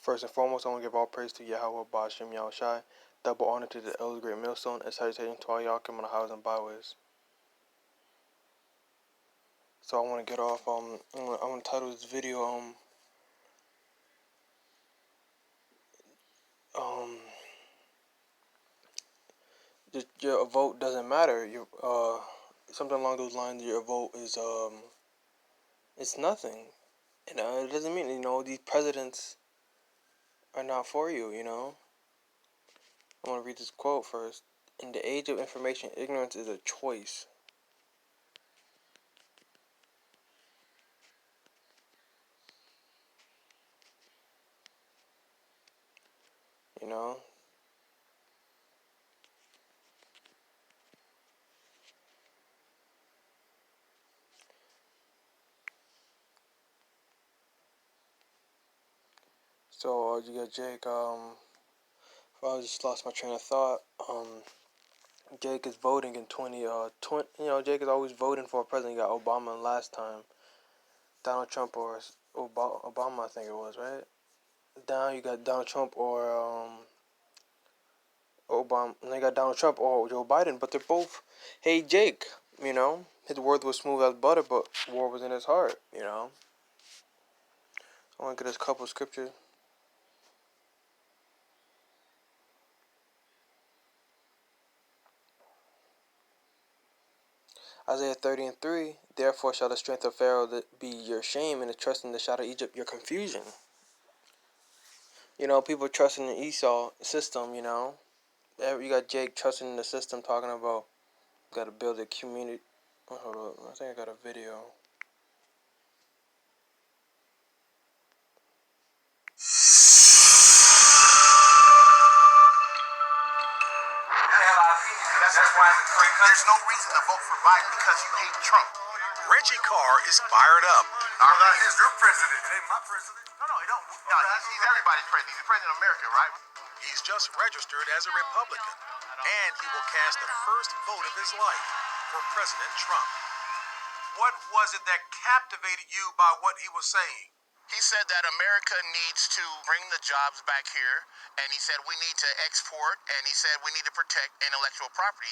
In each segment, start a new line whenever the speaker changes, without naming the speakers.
First and foremost, I want to give all praise to Yahweh Ba'Shem Yahushai. Double honor to the Elder Great Millstone, and salutation to all y'all coming on the highways and byways. So I want to get off. I'm gonna title this video just your vote doesn't matter. Something along those lines. Your vote is it's nothing. And it doesn't mean these presidents are not for you. I'm gonna read this quote first. In the age of information, ignorance is a choice. You know. So you got Jake. I just lost my train of thought. Jake is voting in 2020. Jake is always voting for a president. You got Obama last time, Donald Trump or Obama, I think it was, right? Now you got Donald Trump or Obama. And you got Donald Trump or Joe Biden, but they're both. Hey Jake, his words were smooth as butter, but war was in his heart. I want to get this couple of scriptures. Isaiah 30:3. Therefore shall the strength of Pharaoh be your shame, and the trust in the shadow of Egypt your confusion. People trusting the Esau system. You got Jake trusting in the system, talking about got to build a community. Hold up, I think I got a video.
That's why there's no reason to vote for Biden because you hate Trump.
Reggie Carr is fired up.
He's your president. It ain't my president. No, he's everybody's president. He's the president of America, right?
He's just registered as a Republican, and he will cast the first vote of his life for President Trump.
What was it that captivated you by what he was saying?
He said that America needs to bring the jobs back here, and he said we need to export, and he said we need to protect intellectual property.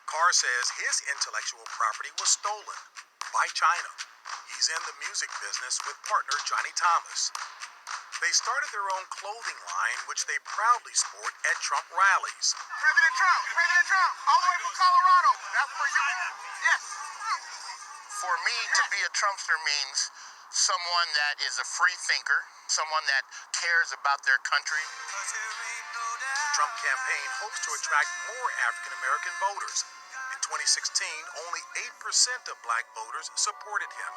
Carr says his intellectual property was stolen by China. He's in the music business with partner Johnny Thomas. They started their own clothing line, which they proudly sport at Trump rallies.
President Trump, all the way from Colorado. That's for you. Yes. For me, to be a Trumpster means someone that is a free thinker, someone that cares about their country.
The Trump campaign hopes to attract more African American voters. In 2016, only 8% of black voters supported him.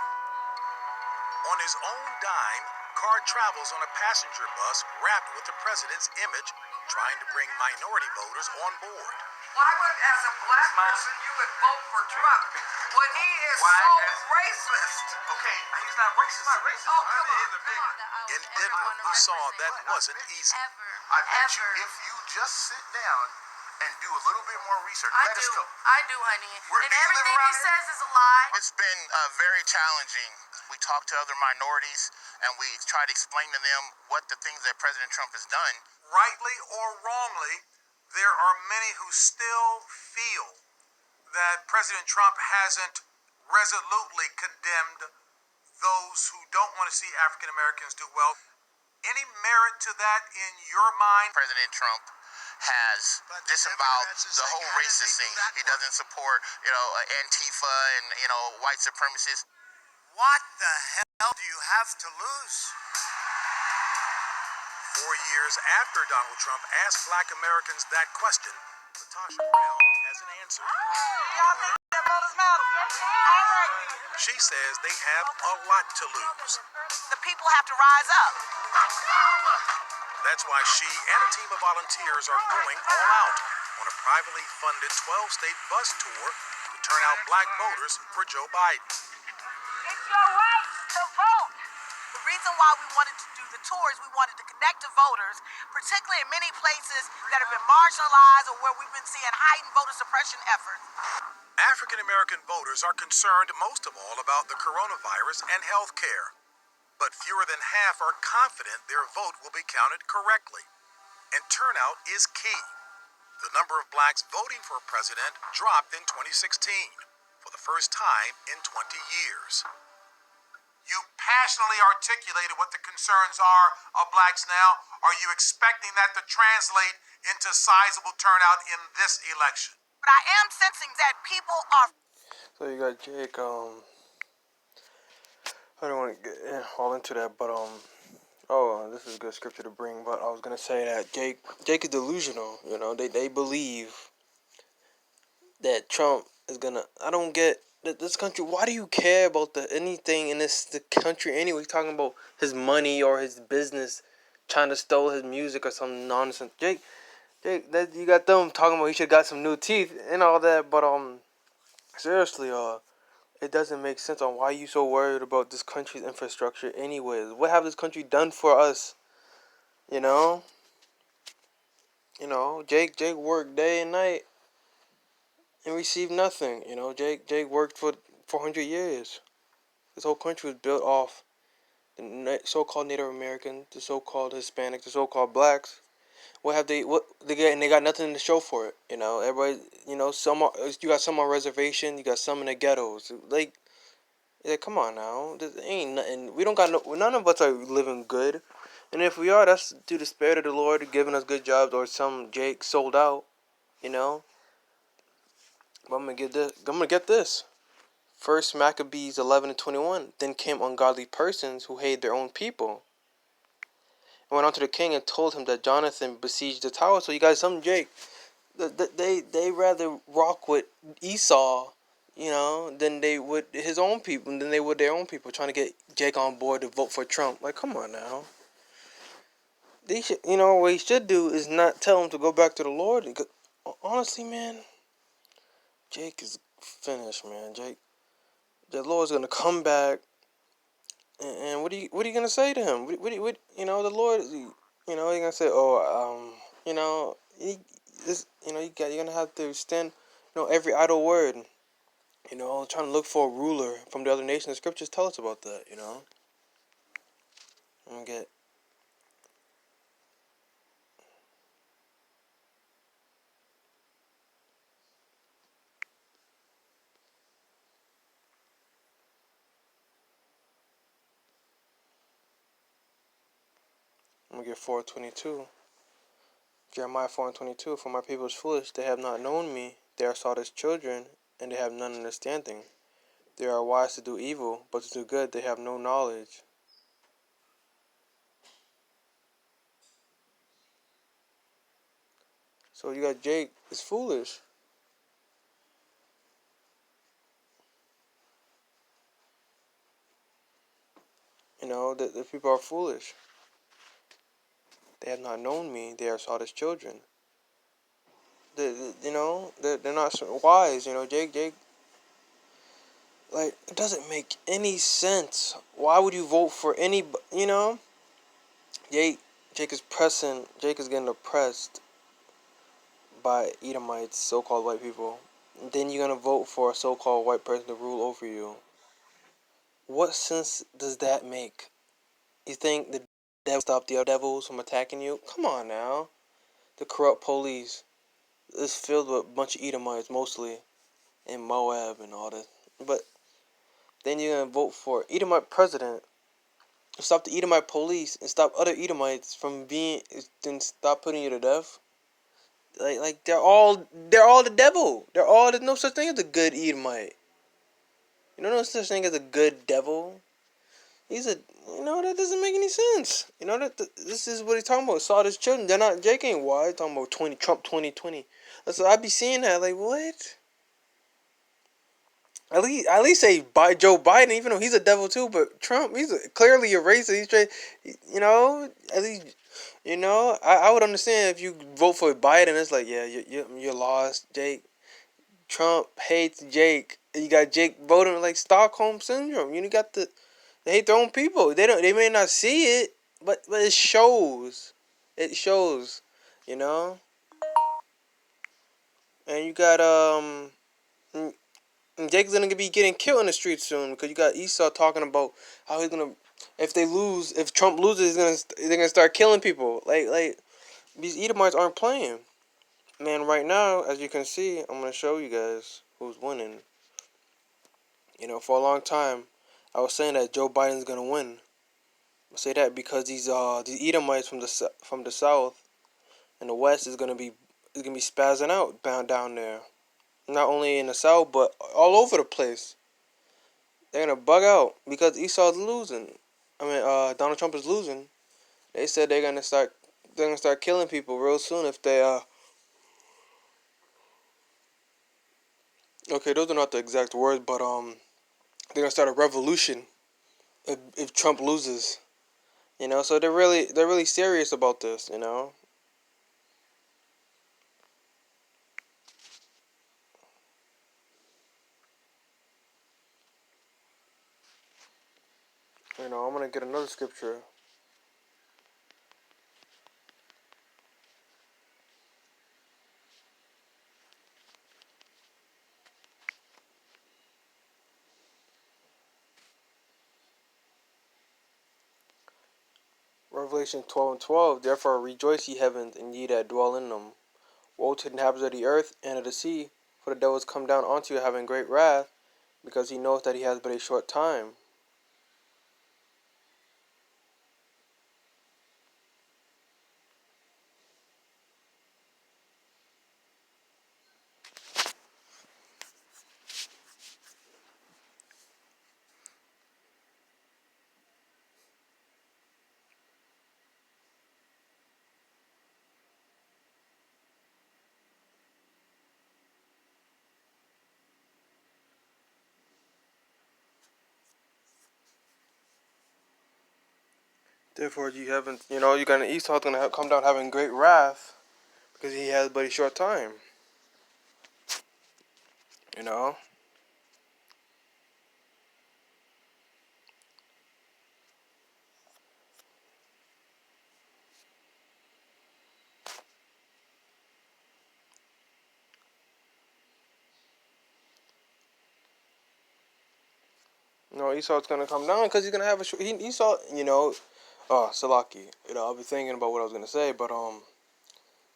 On his own dime, Carr travels on a passenger bus wrapped with the president's image, trying to bring minority voters on board.
Why would, as a black person, you would vote for Trump when he is so racist?
Okay, he's not racist.
Oh, come on.
In Denver, we saw that wasn't easy.
I bet you if you just sit down and do a little bit more research.
I do, honey. And everything he says is a lie.
It's been very challenging. We talk to other minorities and we try to explain to them what the things that President Trump has done.
Rightly or wrongly, there are many who still feel that President Trump hasn't resolutely condemned those who don't want to see African Americans do well. Any merit to that in your mind?
President Trump has disavowed the whole racist thing. He doesn't support, Antifa and, white supremacists.
What the hell do you have to lose?
4 years after Donald Trump asked black Americans that question, Natasha Brown has an answer.
Y'all think that voters matter? All right.
She says they have a lot to lose.
The people have to rise up.
That's why she and a team of volunteers are going all out on a privately funded 12-state bus tour to turn out black voters for Joe Biden.
It's your right to vote. The reason why we wanted to do the tour is we wanted to connect to voters, particularly in many places that have been marginalized or where we've been seeing heightened voter suppression efforts.
African American voters are concerned most of all about the coronavirus and health care. but fewer than half are confident their vote will be counted correctly. And turnout is key. The number of blacks voting for president dropped in 2016 for the first time in 20 years.
You passionately articulated what the concerns are of blacks now. Are you expecting that to translate into sizable turnout in this election?
But I am sensing that people are.
So you got Jake. I don't want to get all into that, but oh, this is a good scripture to bring. But I was gonna say that Jake is delusional. You know, they believe that Trump is gonna. I don't get that this country. Why do you care about anything in the country anyway? He's talking about his money or his business, trying to steal his music or some nonsense. Jake, that you got them talking about he should got some new teeth and all that. But seriously, it doesn't make sense on why you so worried about this country's infrastructure anyways. What have this country done for us? You know? Jake worked day and night and received nothing. Jake worked for 400 years. This whole country was built off the so-called Native Americans, the so-called Hispanics, the so-called blacks. What they get? And they got nothing to show for it. Everybody. You got some on reservation. You got some in the ghettos. Yeah, come on now. This ain't nothing. We don't got none of us are living good. And if we are, that's due to the Spirit of the Lord giving us good jobs or some Jake sold out, you know. But I'm gonna get this. First Maccabees 11:21. Then came ungodly persons who hated their own people. And went on to the king and told him that Jonathan besieged the tower. So you got some Jake. They rather rock with Esau, than they would his own people, than they would their own people, trying to get Jake on board to vote for Trump. Like, come on now. They should, what he should do is not tell him to go back to the Lord. Honestly, man, Jake is finished, man. The Lord's gonna come back, and what are you gonna say to him? The Lord, you're gonna say, oh, you're gonna have to stand, every idle word. Trying to look for a ruler from the other nations. The scriptures tell us about that. I'm gonna get 4:22. Jeremiah 4:22. For my people is foolish; they have not known me. They are sought as children, and they have none understanding. They are wise to do evil, but to do good they have no knowledge. So you got Jake is foolish. The people are foolish. They have not known me. They are sought as children. They're not wise. Jake. Like, it doesn't make any sense. Why would you vote for any? Jake. Jake is pressing. Jake is getting oppressed by Edomites, so-called white people. And then you're gonna vote for a so-called white person to rule over you. What sense does that make? You think the devil stop the other devils from attacking you? Come on now. The corrupt police is filled with a bunch of Edomites mostly, in Moab and all that. But then you're gonna vote for Edomite president. Stop the Edomite police and stop other Edomites from then stop putting you to death. Like they're all the devil. There's no such thing as a good Edomite. No such thing as a good devil. He's a that doesn't make any sense. This is what he's talking about. Saw his children. They're not Jake ain't wise. Talking about Trump 2020. So I be seeing that like what? At least say by Joe Biden, even though he's a devil too. But Trump, he's clearly a racist. He's straight. At least I would understand if you vote for Biden. It's like yeah, you're lost, Jake. Trump hates Jake. You got Jake voting like Stockholm syndrome. They hate their own people. They may not see it, but it shows. It shows, And you got Jake's gonna be getting killed in the streets soon because you got Esau talking about how he's gonna If they lose, if Trump loses, they're gonna start killing people. Like these Edomites aren't playing. Man, right now, as you can see, I'm gonna show you guys who's winning. You know, for a long time, I was saying that Joe Biden's gonna win. I say that because these Edomites from the south and the west is gonna be spazzing out down there. Not only in the south, but all over the place. They're gonna bug out because Esau's losing. Donald Trump is losing. They said they're gonna start killing people real soon if they okay, those are not the exact words, but they're gonna start a revolution if Trump loses. You know, so they're really serious about this, you know. You know, I'm gonna get another scripture. Revelation 12:12. Therefore rejoice, ye heavens, and ye that dwell in them. Woe to the inhabitants of the earth and of the sea, for the devil is come down unto you having great wrath, because he knows that he has but a short time. Therefore you haven't, you know, you're gonna Esau's gonna come down having great wrath, because he has but a short time. You know. No, Esau's gonna come down because he's gonna have Esau. You know, Salaki. You know, I'll be thinking about what I was gonna say, but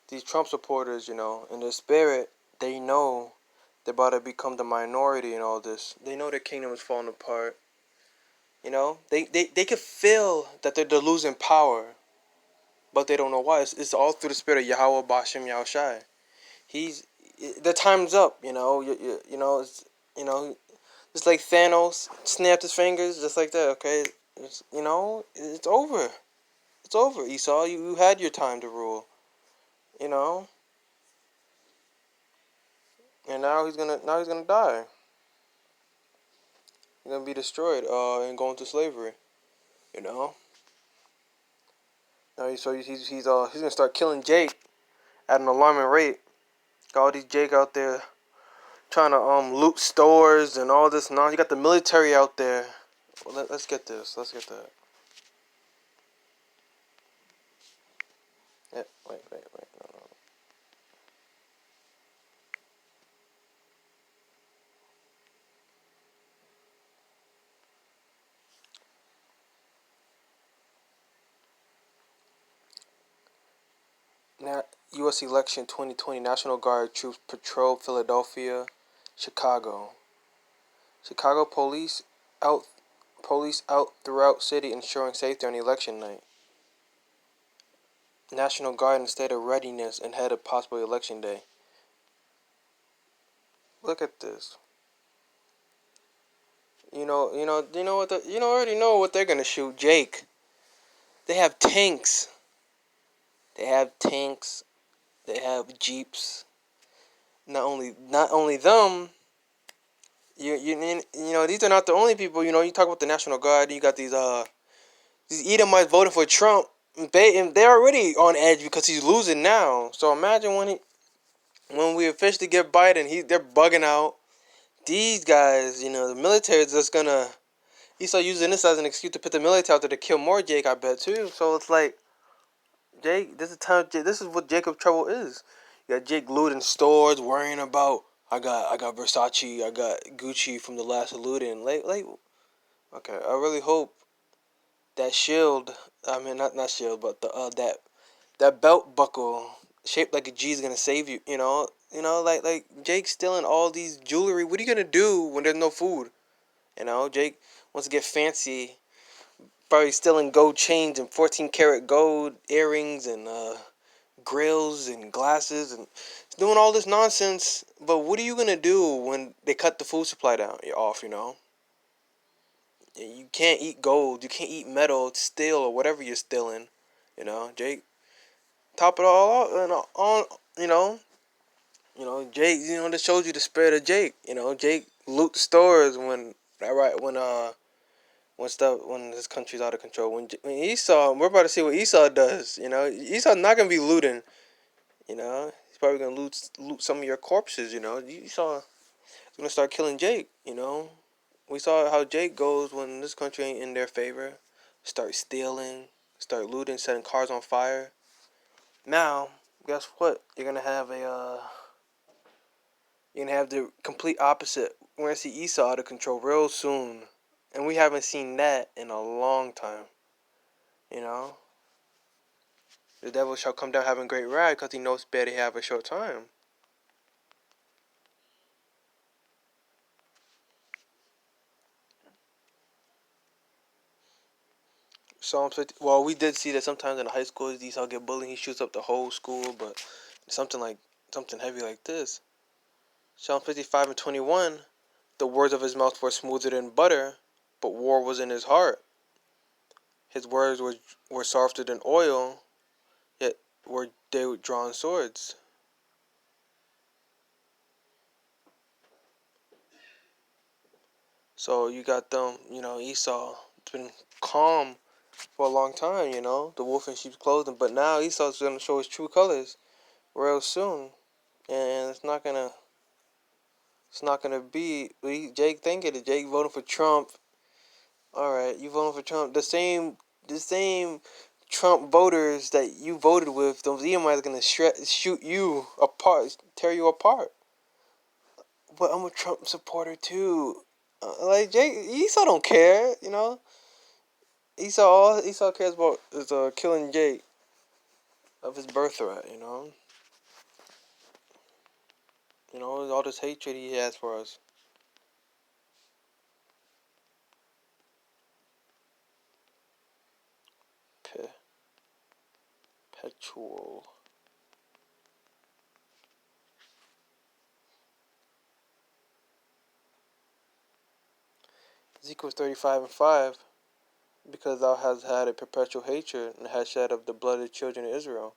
these Trump supporters, you know, in their spirit, they know they're about to become the minority in all this. They know their kingdom is falling apart. You know, they can feel that they're losing power, but they don't know why. It's all through the spirit of Yahweh Bashem Yahushai. The time's up. You know, you know, you know, just like Thanos snapped his fingers, just like that. Okay, you know, it's over. It's over, Esau. You had your time to rule. You know, and now he's gonna die. He's gonna be destroyed. And go into slavery. You know. Now he's gonna start killing Jake at an alarming rate. Got all these Jake out there trying to loot stores and all this. Now you got the military out there. Well, let's get this. Let's get that. Yeah, wait. No. Now, U.S. election 2020. National Guard troops patrol Philadelphia, Chicago. Chicago out police out throughout city ensuring safety on election night. National Guard in state of readiness ahead of possible election day. Look at this. You already know what they're gonna shoot. Jake. They have tanks. They have tanks. They have jeeps. Not only them. You know, these are not the only people. You know, you talk about the National Guard. You got these Edomites voting for Trump. They're already on edge because he's losing now. So imagine when we officially get Biden, they're bugging out. These guys, you know, the military is just gonna. He's still using this as an excuse to put the military out there to kill more Jake, I bet too. So it's like, Jake, this is what Jacob trouble is. You got Jake looting stores, worrying about I got Versace, I got Gucci from the last looting. Okay, I really hope that shield. I mean, not shield, but that belt buckle shaped like a G is gonna save you. Like Jake stealing all these jewelry. What are you gonna do when there's no food? Jake wants to get fancy. Probably stealing gold chains and 14 karat gold earrings and grills and glasses and doing all this nonsense. But what are you gonna do when they cut the food supply down? You're off. You can't eat gold. You can't eat metal, steel, or whatever you're stealing. Jake. Top it all off, and on. Jake. That shows you the spirit of Jake. Jake loot stores when this country's out of control. When Esau, we're about to see what Esau does. Esau's not gonna be looting. He's probably gonna loot some of your corpses. Esau is gonna start killing Jake. We saw how Jake goes when this country ain't in their favor. Start stealing, start looting, setting cars on fire. Now, guess what? You're gonna have the complete opposite. We're gonna see Esau out of control real soon, and we haven't seen that in a long time. The devil shall come down having great wrath, because he knows better have a short time. Psalm 50. Well, we did see that sometimes in the high schools, Esau get bullied. He shoots up the whole school, but something heavy like this. Psalm 55:21. The words of his mouth were smoother than butter, but war was in his heart. His words were softer than oil, yet were they drawn swords. So you got them, Esau. It's been calm for a long time, the wolf in sheep's clothing. But now Esau's going to show his true colors real soon. And it's not gonna be Jake thinking it. Jake voting for Trump. All right, you voting for Trump. The same Trump voters that you voted with, those Edomites are gonna shoot you apart, tear you apart. But I'm a Trump supporter too. Like Jake, Esau don't care. All Esau cares about is killing Jake of his birthright. All this hatred he has for us. Perpetual. Ezekiel 35:5. Because thou hast had a perpetual hatred, and hast shed of the blood of the children of Israel.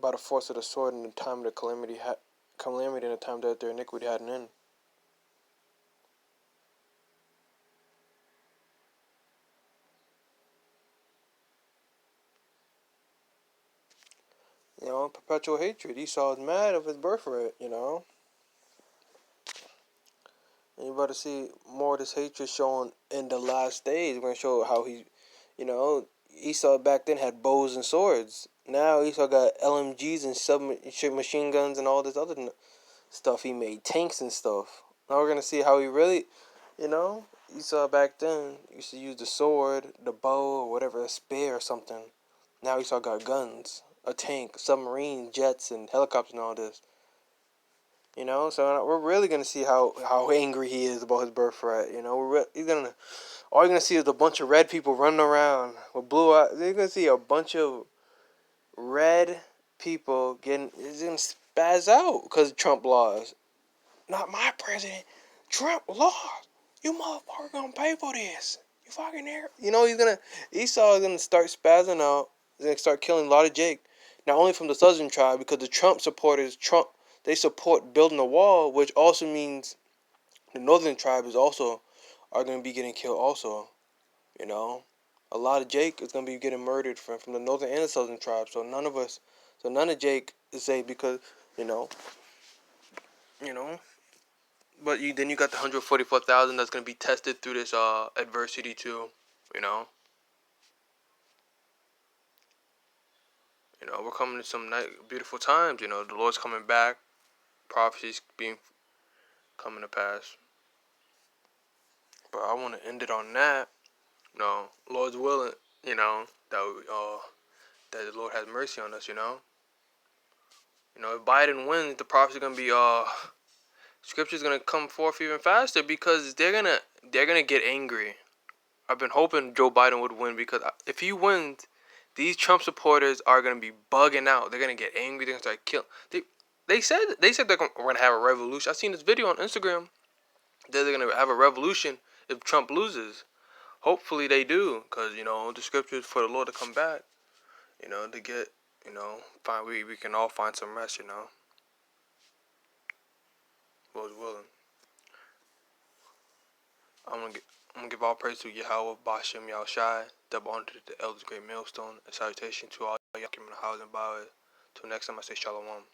By the force of the sword in the time of the calamity in the time that their iniquity had an end. Perpetual hatred. Esau is mad of his birthright, And you're about to see more of this hatred shown in the last days. We're going to show how Esau back then had bows and swords. Now Esau got LMGs and submachine guns and all this other stuff. He made tanks and stuff. Now we're going to see how he really, Esau back then used to use the sword, the bow, or whatever, a spear or something. Now Esau got guns, a tank, submarine, jets, and helicopters and all this. So we're really gonna see how angry he is about his birthright. All you're gonna see is a bunch of red people running around with blue eyes. You're gonna see a bunch of red people it's gonna spaz out because of Trump laws. Not my president. Trump laws. You motherfucker gonna pay for this. You fucking there. Esau is gonna start spazzing out. He's gonna start killing a lot of Jake. Not only from the southern tribe, because the Trump supporters, they support building a wall, which also means the northern tribes are gonna be getting killed also. A lot of Jake is gonna be getting murdered from the northern and the southern tribes. So none of Jake is safe because, you know, But then you got the 144,000 that's gonna be tested through this adversity too. You know. We're coming to some beautiful times. The Lord's coming back. Prophecies being coming to pass. But I want to end it on that. Lord's willing. That the Lord has mercy on us. If Biden wins, the prophecy gonna be Scripture's gonna come forth even faster because they're gonna get angry. I've been hoping Joe Biden would win because if he wins, these Trump supporters are gonna be bugging out. They're gonna get angry. They're gonna start killing. They said they're gonna have a revolution. I seen this video on Instagram. They're gonna have a revolution if Trump loses. Hopefully they do, cause the Scriptures for the Lord to come back. To get find we can all find some rest. Lord's willing. I'm gonna give all praise to Yahweh, Bashem, Yahushai, double honor to the elders, great millstone, and salutation to all y'all in the house and bowed. Till next time, I say shalom.